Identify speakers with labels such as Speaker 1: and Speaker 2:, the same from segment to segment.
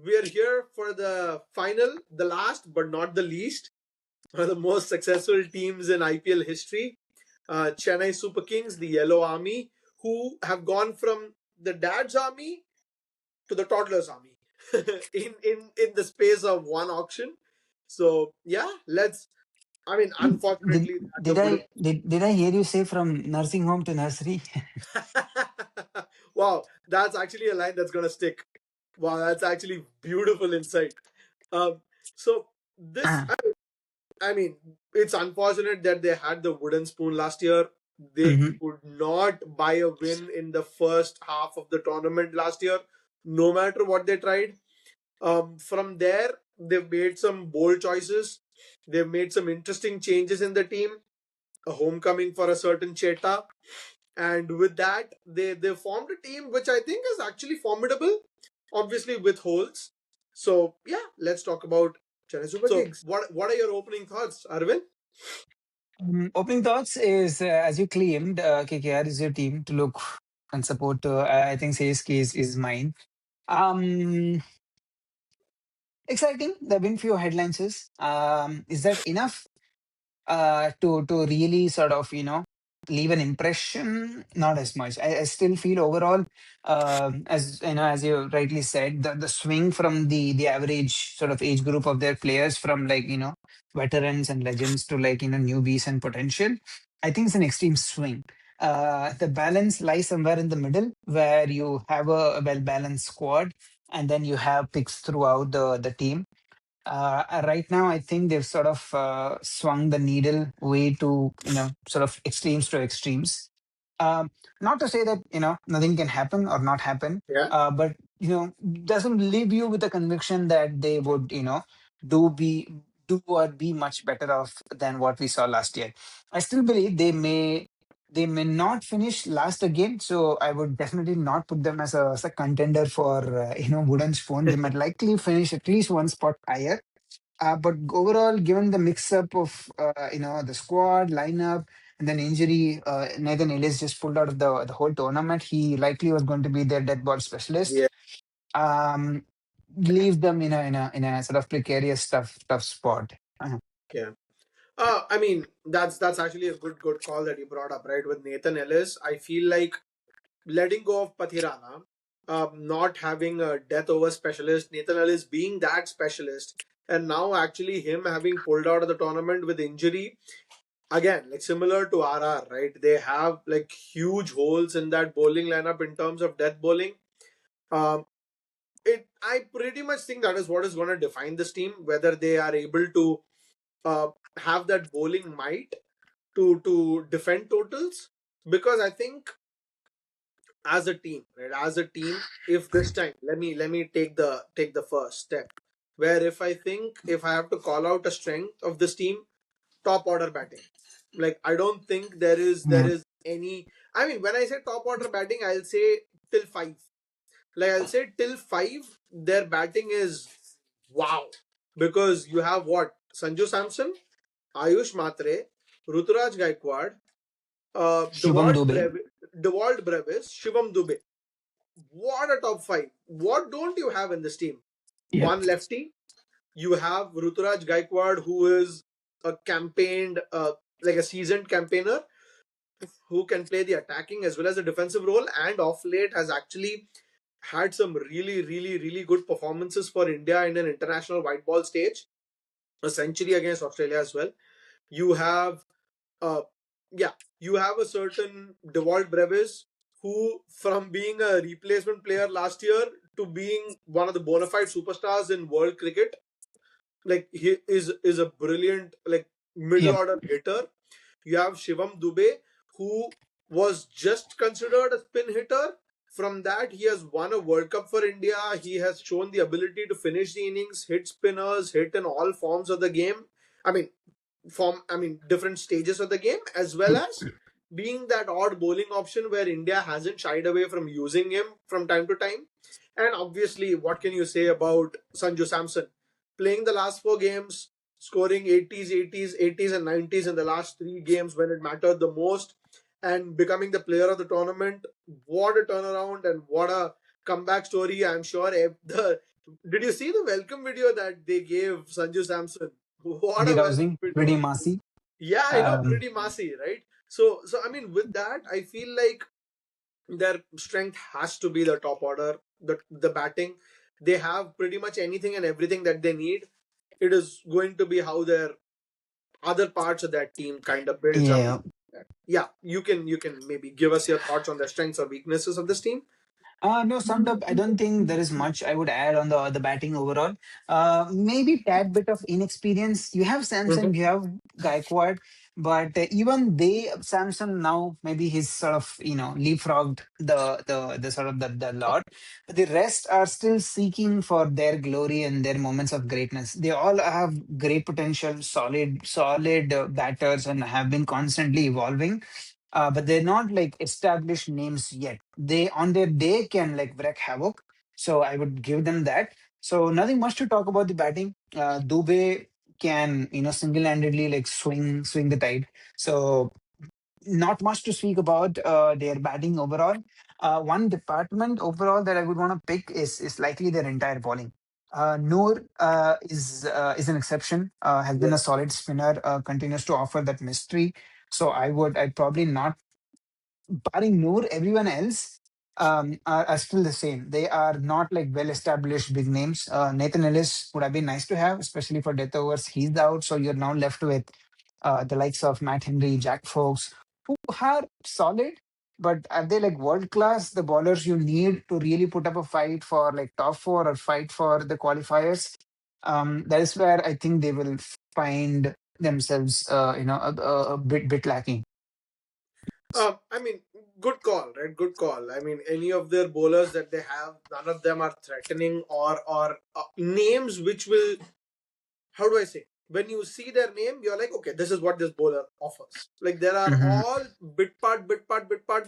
Speaker 1: we're here for the final, the last but not the least, one of the most successful teams in IPL history, Chennai Super Kings, the Yellow Army, who have gone from the dad's army to the toddler's army in the space of one auction. So yeah, let's. I mean,
Speaker 2: Did
Speaker 1: unfortunately, the
Speaker 2: did
Speaker 1: wooden.
Speaker 2: I did I hear you say from nursing home to nursery?
Speaker 1: Wow, that's actually a line that's gonna stick. Wow, that's actually beautiful insight. Um, so this, I mean, it's unfortunate that they had the wooden spoon last year. They
Speaker 2: Mhm.
Speaker 1: could not buy a win in the first half of the tournament last year, no matter what they tried. From there, they've made some bold choices. They've made some interesting changes in the team. A homecoming for a certain Cheta, and with that, they formed a team which I think is actually formidable, obviously with holes. So yeah, let's talk about Chennai Super Kings. What are your opening thoughts, Arvind?
Speaker 2: Opening thoughts is as you claimed, KKR is your team to look and support. I think CSK is mine. Um, Exciting. There have been few headlines. Is that enough to really sort of leave an impression? Not as much. I still feel overall, as you know, as you rightly said, the swing from the average sort of age group of their players, from like veterans and legends to like newbies and potential, I think it's an extreme swing. The balance lies somewhere in the middle, where you have a well balanced squad, and then you have picks throughout the team. Right now, I think they've sort of swung the needle way to, sort of extremes to extremes. Um, Not to say that, nothing can happen or not happen,
Speaker 1: Yeah,
Speaker 2: but, doesn't leave you with a conviction that they would, do be do or be much better off than what we saw last year. I still believe they may not finish last again, so I would definitely not put them as a contender for wooden spoon. They might likely finish at least one spot higher, but overall, given the mix-up of the squad lineup and then injury, Nathan Ellis just pulled out of the whole tournament. He likely was going to be their dead ball specialist.
Speaker 1: yeah,
Speaker 2: Um, Leave them in a sort of precarious tough spot.
Speaker 1: yeah. I mean, that's actually a good call that you brought up, right? With Nathan Ellis, I feel like letting go of Pathirana, not having a death over specialist, Nathan Ellis being that specialist, and now actually him having pulled out of the tournament with injury. Again, like similar to RR, right? They have like huge holes in that bowling lineup in terms of death bowling. Um, I pretty much think that is what is going to define this team, whether they are able to uh, have that bowling might to defend totals. Because I think as a team, right? As a team, if this time, let me take the first step, where if I have to call out a strength of this team, top order batting. Like I don't think there
Speaker 2: Yeah.
Speaker 1: is any. I mean, when I say top order batting, I'll say till five. Like I'll say till five, their batting is wow, because you have what Sanju Samson, Ayush Matre, Ruturaj Gaikwad,
Speaker 2: Shubham Dubey.
Speaker 1: Dewald Brevis, Shivam Dubey. What a top five! What don't you have in this team?
Speaker 2: Yep.
Speaker 1: One lefty. You have Ruturaj Gaikwad, who is a campaigned, like a seasoned campaigner, who can play the attacking as well as the defensive role, and off late has actually had some really good performances for India in an international white ball stage. A century against Australia as well. You have, uh, yeah, you have a certain Dewald Brevis, who, from being a replacement player last year to being one of the bona fide superstars in world cricket, like he is a brilliant like middle
Speaker 2: Yep.
Speaker 1: order hitter. You have Shivam Dubey, who was just considered a spin hitter. From that, he has won a World Cup for India. He has shown the ability to finish the innings, hit spinners, hit in all forms of the game. I mean, different stages of the game, as well as being that odd bowling option where India hasn't shied away from using him from time to time. And obviously, what can you say about Sanju Samson? Playing the last four games, scoring 80s, 80s, 80s, and 90s in the last three games when it mattered the most, and becoming the player of the tournament. What a turnaround and what a comeback story. I'm sure Did you see the welcome video that they gave Sanju Samson? What
Speaker 2: The
Speaker 1: a welcome
Speaker 2: rousing, pretty
Speaker 1: video!
Speaker 2: massy.
Speaker 1: Yeah, I know,
Speaker 2: Um,
Speaker 1: pretty massy, right? So I mean, with that, I feel like their strength has to be the top order, the batting. They have pretty much anything and everything that they need. It is going to be how their other parts of that team kind of builds up.
Speaker 2: yeah.
Speaker 1: Yeah, you can maybe give us your thoughts on the strengths or weaknesses of this team.
Speaker 2: No, summed up, I don't think there is much I would add on the batting overall. Maybe tad bit of inexperience. You have
Speaker 1: Mhm.
Speaker 2: Samson, you have Gaikwad, but even they Samson now maybe he's sort of leapfrogged the sort of the lot. But the rest are still seeking for their glory and their moments of greatness. They all have great potential, solid batters, and have been constantly evolving, but they're not like established names yet. They on their day can like wreak havoc. So I would give them that. So nothing much to talk about the batting. Dubey can single-handedly like swing the tide. So not much to speak about their batting overall. One department overall that I would want to pick is likely their entire bowling. Noor is an exception. Has been a
Speaker 1: Yes.
Speaker 2: solid spinner. Continues to offer that mystery. So I'd probably not, barring Noor, everyone else are still the same. They are not like well established big names. Nathan Ellis would have been nice to have, especially for death overs. He's out, so you're now left with the likes of Matt Henry, Jack Fox, who are solid, but are they like world class? The bowlers you need to really put up a fight for like top four or fight for the qualifiers. That is where I think they will find themselves, a bit lacking.
Speaker 1: I mean, good call, right? Good call. I mean, any of their bowlers that they have, none of them are threatening or names which will, how do I say? When you see their name, you're like, okay, this is what this bowler offers. Like there are
Speaker 2: Hmm.
Speaker 1: all bit part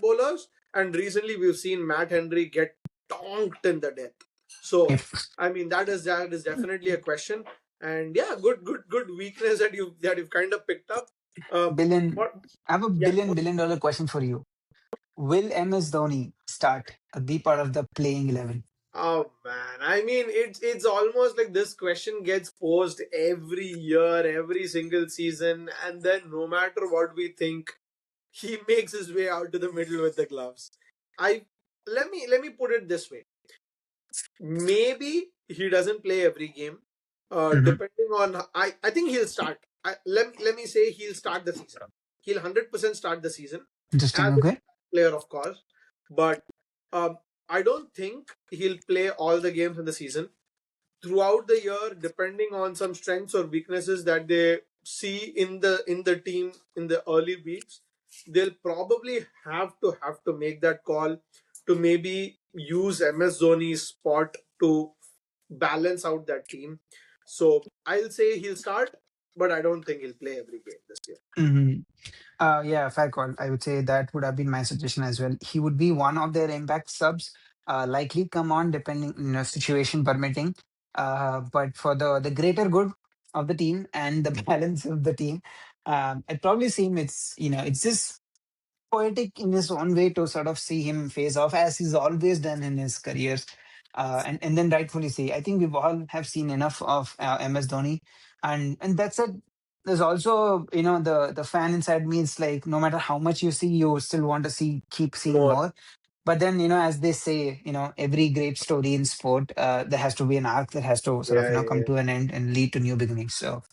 Speaker 1: bowlers, and recently we've seen Matt Henry get tonked in the death. So
Speaker 2: If
Speaker 1: I mean, that is definitely a question. And yeah, good weakness that you've kind of picked up.
Speaker 2: billion,
Speaker 1: What?
Speaker 2: I have a
Speaker 1: Yeah.
Speaker 2: billion-dollar question for you. Will MS Dhoni start be part of the playing 11?
Speaker 1: Oh man, I mean it's almost like this question gets posed every year, every single season, and then no matter what we think, he makes his way out to the middle with the gloves. I let me put it this way. Maybe he doesn't play every game.
Speaker 2: Hmm.
Speaker 1: Depending on I think he'll start. Let me say he'll start the season. He'll 100% start the season
Speaker 2: Interesting.
Speaker 1: as a
Speaker 2: Okay.
Speaker 1: player, of course. But I don't think he'll play all the games in the season throughout the year, depending on some strengths or weaknesses that they see in the team in the early weeks. They'll probably have to make that call to maybe use MS Dhoni's spot to balance out that team. So I'll say he'll start, but I don't think he'll play every game this year.
Speaker 2: Hmm. Yeah, fair call. I would say that would have been my suggestion as well. He would be one of their impact subs, likely come on depending, situation permitting. But for the greater good of the team and the balance of the team, it probably seem it's just poetic in his own way to sort of see him face off as he's always done in his careers. And then rightfully say, I think we've all have seen enough of MS Dhoni, and that's it. There's also the fan inside me. It's like no matter how much you see, you still want to keep seeing
Speaker 1: More.
Speaker 2: more. But then as they say, every great story in sport, there has to be an arc that has to sort of
Speaker 1: Yeah,
Speaker 2: come
Speaker 1: yeah,
Speaker 2: to an end and lead to new beginnings. So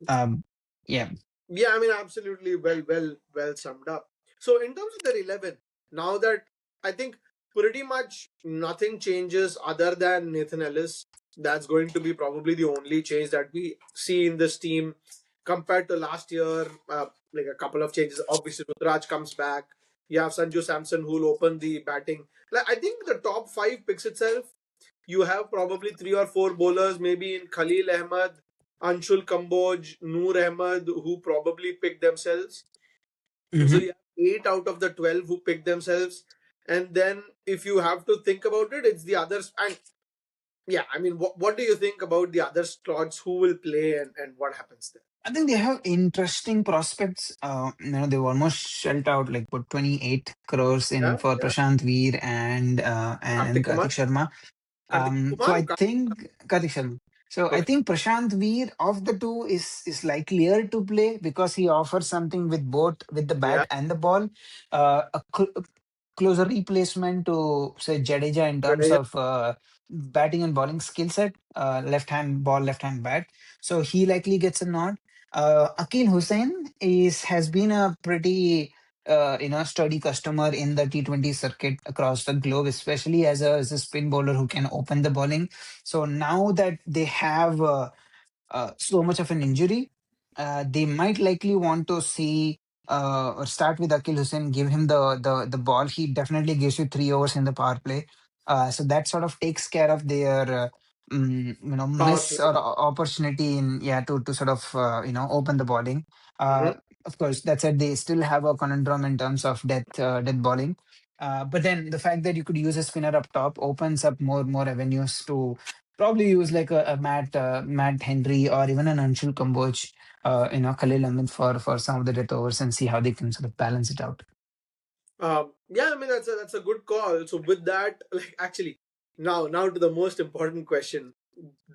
Speaker 2: um, yeah.
Speaker 1: yeah. I mean, absolutely well summed up. So in terms of their 11, now that I think pretty much nothing changes other than Nathan Ellis. That's going to be probably the only change that we see in this team compared to last year. Like a couple of changes. Obviously, Rutraj comes back. You have Sanju Samson who'll open the batting. Like I think the top five picks itself. You have probably three or four bowlers, maybe in Khalil Ahmed, Anshul Kamboj, Noor Ahmed, who probably pick themselves. So
Speaker 2: Hmm.
Speaker 1: you have 8 out of the 12 who pick themselves. And then if you have to think about it, it's the others. And yeah, I mean, what do you think about the other slots? Who will play and what happens there?
Speaker 2: I think they have interesting prospects. They've almost shelled out like what 28 crores in
Speaker 1: Yeah,
Speaker 2: for
Speaker 1: yeah.
Speaker 2: Prashant Veer and
Speaker 1: Kartik
Speaker 2: Karthik
Speaker 1: Kumar.
Speaker 2: Sharma.
Speaker 1: Kartik
Speaker 2: So
Speaker 1: Kumar or
Speaker 2: I think Kartik Sharma. So I
Speaker 1: Okay.
Speaker 2: think Prashant Veer of the two is likelier to play because he offers something with both with the
Speaker 1: Yeah.
Speaker 2: bat and the ball. A closer replacement to say Jadeja in terms
Speaker 1: Jadeja.
Speaker 2: of batting and bowling skill set, left hand ball, left hand bat. So he likely gets a nod. Akil Hussain is has been a pretty sturdy customer in the T20 circuit across the globe, especially as a spin bowler who can open the bowling. So now that they have so much of an injury, they might likely want to see or start with Akil Hussain, give him the ball. He definitely gives you 3 overs in the power play. So that sort of takes care of their
Speaker 1: Power
Speaker 2: miss or
Speaker 1: play.
Speaker 2: opportunity in to sort of open the bowling.
Speaker 1: Mhm.
Speaker 2: Uh, of course, that said, they still have a conundrum in terms of death bowling. But then the fact that you could use a spinner up top opens up more avenues to probably use like a Matt Henry or even an Anshul Kamboj, Khalil Ahmed for some of the death overs and see how they can sort of balance it out.
Speaker 1: Yeah, I mean that's a good call. So with that, like actually, now to the most important question: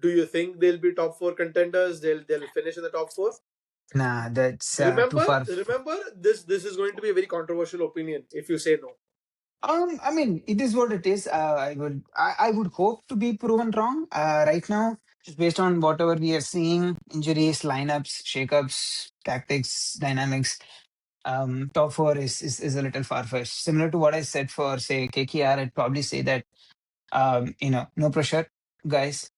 Speaker 1: do you think they'll be top four contenders? They'll finish in the top four?
Speaker 2: Nah, that's too
Speaker 1: Remember,
Speaker 2: far.
Speaker 1: remember this is going to be a very controversial opinion if you say no.
Speaker 2: I mean, it is what it is. I would hope to be proven wrong. Right now, just based on whatever we are seeing, injuries, lineups, shakeups, tactics, dynamics. Top four is a little far fetched. Similar to what I said for say KKR, I'd probably say that no pressure, guys,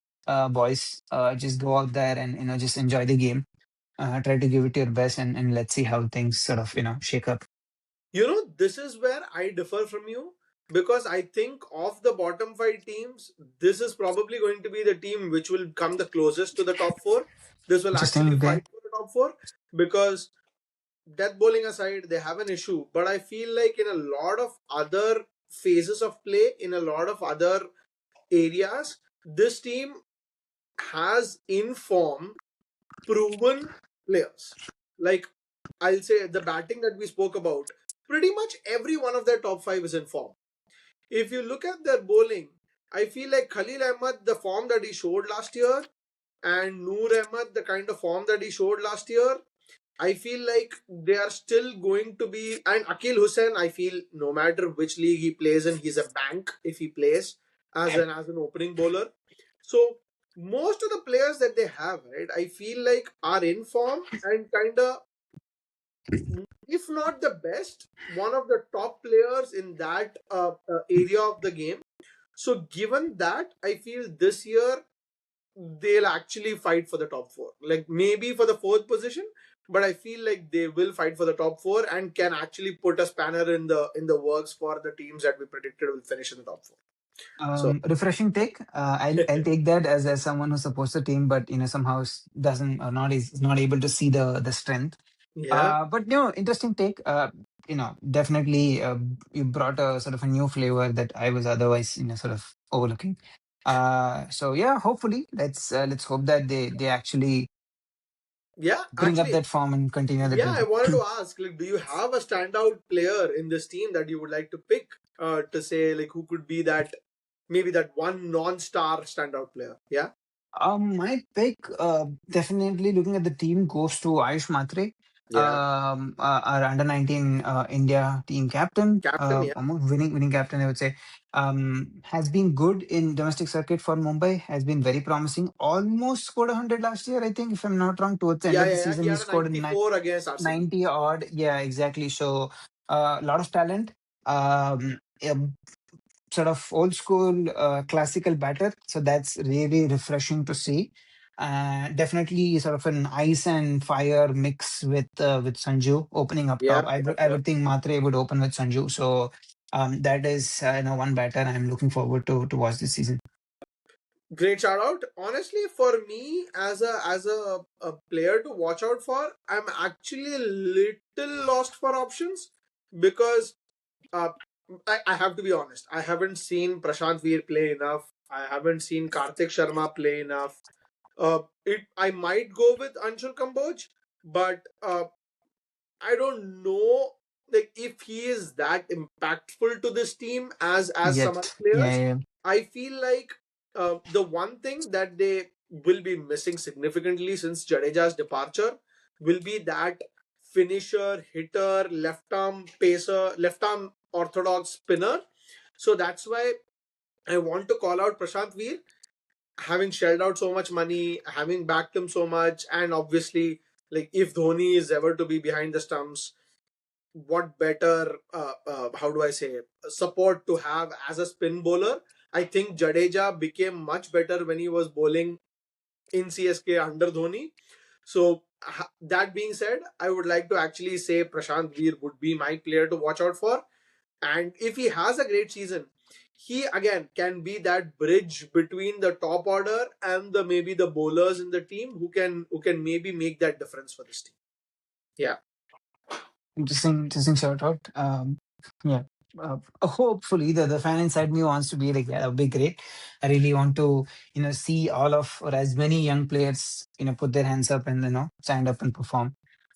Speaker 2: boys, just go out there and just enjoy the game. Try to give it your best, and let's see how things sort of shake up.
Speaker 1: This is where I differ from you because I think of the bottom five teams, this is probably going to be the team which will come the closest to the top four. This will actually
Speaker 2: Interesting. Okay.
Speaker 1: fight for the top four because death bowling aside, they have an issue. But I feel like in a lot of other phases of play, in a lot of other areas, this team has in form proven players. Like I'll say the batting that we spoke about, pretty much every one of their top five is in form. If you look at their bowling, I feel like Khalil Ahmed, the form that he showed last year, and Noor Ahmed, the kind of form that he showed last year, I feel like they are still going to be. And Akil Hussain, I feel no matter which league he plays in, he's a bank if he plays as an opening bowler. So most of the players that they have, right, I feel like are in form and kinda, if not the best, one of the top players in that area of the game. So given that, I feel this year they'll actually fight for the top four. Like maybe for the fourth position, but I feel like they will fight for the top four and can actually put a spanner in the works for the teams that we predicted will finish in the top four. So
Speaker 2: Refreshing take. I'll take that as someone who supports the team, but somehow doesn't or not is not able to see the strength.
Speaker 1: yeah,
Speaker 2: But no, interesting take. Definitely you brought a sort of a new flavor that I was otherwise sort of overlooking. So yeah, hopefully let's hope that they actually
Speaker 1: yeah.
Speaker 2: bring up
Speaker 1: Actually,
Speaker 2: that form and continue that
Speaker 1: yeah. I
Speaker 2: rhythm.
Speaker 1: wanted to ask, like, do you have a standout player in this team that you would like to pick to say like who could be that maybe that one non-star standout player? Yeah,
Speaker 2: My pick, definitely looking at the team, goes to Ayush Matre,
Speaker 1: yeah.
Speaker 2: our under 19 India team captain,
Speaker 1: Captain, yeah,
Speaker 2: almost winning captain, I would say. Has been good in domestic circuit for Mumbai, has been very promising. Almost scored 100 last year, I think, if I'm not wrong. Towards the end
Speaker 1: yeah,
Speaker 2: of the
Speaker 1: yeah, yeah. He
Speaker 2: season, he
Speaker 1: had a
Speaker 2: scored a
Speaker 1: 94 against RCB.
Speaker 2: 90 odd. Yeah, exactly. So, a lot of talent. Yeah, sort of old school classical batter. So that's really refreshing to see. Definitely sort of an ice and fire mix with Sanju opening up top.
Speaker 1: Yep,
Speaker 2: I
Speaker 1: yep.
Speaker 2: would think Matre would open with Sanju. So that is one batter I'm looking forward to watch this season.
Speaker 1: Great shout out. Honestly, for me as a player to watch out for, I'm actually a little lost for options because uh, I have to be honest. I haven't seen Prashant Veer play enough. I haven't seen Karthik Sharma play enough. It I might go with Anshul Kamboj, but I don't know like if he is that impactful to this team as some other
Speaker 2: Yet, yeah,
Speaker 1: players.
Speaker 2: yeah.
Speaker 1: I feel like The one thing that they will be missing significantly since Jadeja's departure will be that finisher, hitter, left arm pacer, left arm orthodox spinner. So that's why I want to call out Prashant Veer, having shelled out so much money, having backed him so much, and obviously, like if Dhoni is ever to be behind the stumps, what better, how do I say, support to have as a spin bowler? I think Jadeja became much better when he was bowling in CSK under Dhoni. So that being said, I would like to actually say Prashant Veer would be my player to watch out for. And if he has a great season, he again can be that bridge between the top order and the maybe the bowlers in the team who can maybe make that difference for this team. Yeah.
Speaker 2: Interesting shout out. Yeah. Hopefully the fan inside me wants to be like, yeah, that'd be great. I really want to, see all of or as many young players, put their hands up and stand up and perform.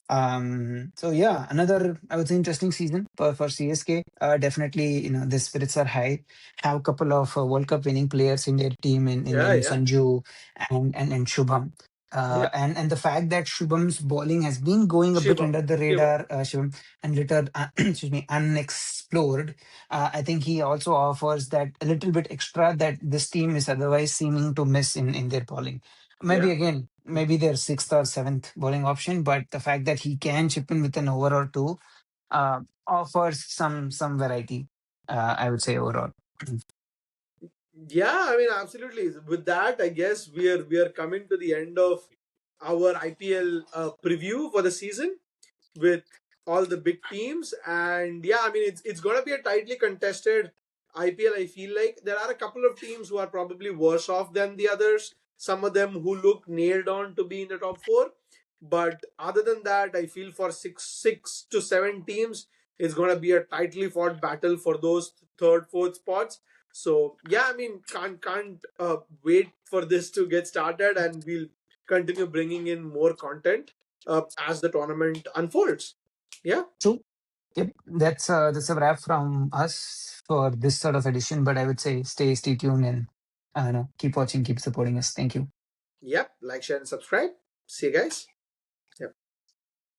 Speaker 2: So yeah, another I would say interesting season for CSK. Definitely, the spirits are high. Have a couple of World Cup winning players in their team
Speaker 1: Yeah,
Speaker 2: in
Speaker 1: yeah.
Speaker 2: Sanju and Shubham.
Speaker 1: Yeah.
Speaker 2: And the fact that Shubham's bowling has been going a bit
Speaker 1: Shivam.
Speaker 2: under the
Speaker 1: Shivam.
Speaker 2: radar, Shubham, and little excuse me, unexplored. I think he also offers that a little bit extra that this team is otherwise seeming to miss in their bowling. Maybe
Speaker 1: Yeah.
Speaker 2: again, maybe their sixth or seventh bowling option, but the fact that he can chip in with an over or two offers some variety. I would say overall.
Speaker 1: Yeah, I mean, absolutely. With that, I guess we are coming to the end of our IPL preview for the season with all the big teams. And yeah, I mean, it's going to be a tightly contested IPL. I feel like there are a couple of teams who are probably worse off than the others. Some of them who look nailed on to be in the top four. But other than that, I feel for six to seven teams, it's going to be a tightly fought battle for those third, fourth spots. So yeah, I mean, can't wait for this to get started, and we'll continue bringing in more content as the tournament unfolds. Yeah.
Speaker 2: So, yep, that's a wrap from us for this sort of edition. But I would say stay tuned and keep watching, keep supporting us. Thank you.
Speaker 1: Yep. Like, share, and subscribe. See you guys.